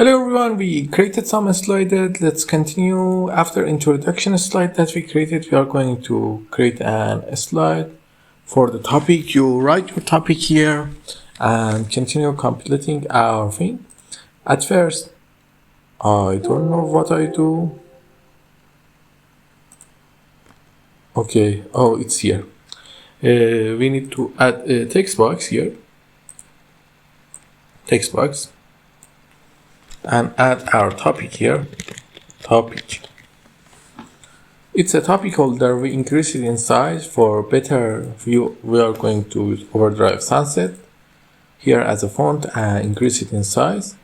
Hello everyone, we created some slides. Let's continue. After introduction slide that we created, we are going to create a slide for the topic. You write your topic here and continue completing our thing. At first, I don't know what I do. Okay, oh, it's here. We need to add a text box here. Text box. And add our topic here. Topic. It's a topic holder. We increase it in size for better view. We are going to use overdrive sunset here as a font and increase it in size.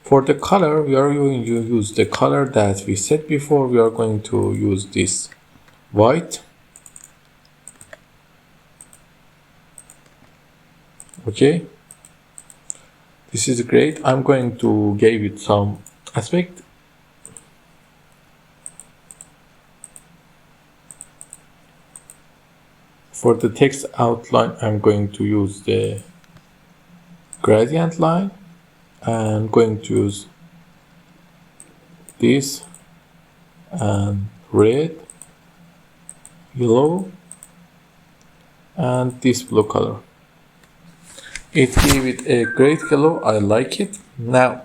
For the color, we are going to use the color that we set before. We are going to use this white. Okay. This is great. I'm going to give it some aspect. For the text outline, I'm going to use the gradient line. I'm going to use this and red, yellow, and this blue color. It gave it a great color. I like it. Now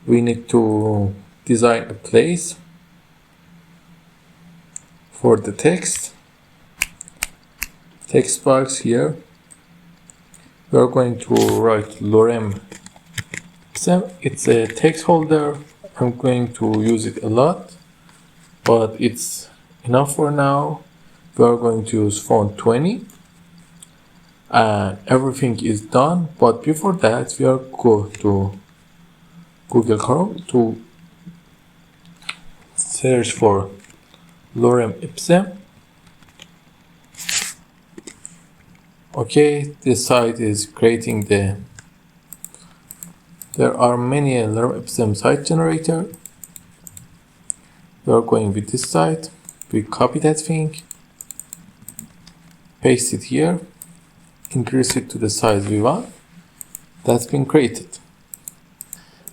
we need to design a place for the text box here. We are going to write lorem. It's a text holder. I'm going to use it a lot, but it's enough for now. We are going to use font 20. And everything is done, but before that we are going to Google Chrome to search for lorem ipsum. Okay, this site is creating there are many lorem ipsum site generator. We are going with this site. We copy that thing, paste it here, increase it to the size we want. That's been created.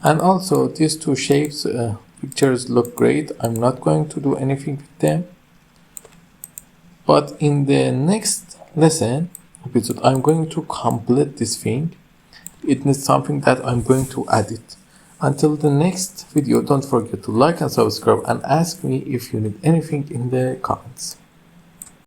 And also these two shapes pictures look great. I'm not going to do anything with them, but in the next lesson episode I'm going to complete this thing. It needs something that I'm going to add it. Until the next video, don't forget to like and subscribe and ask me if you need anything in the comments.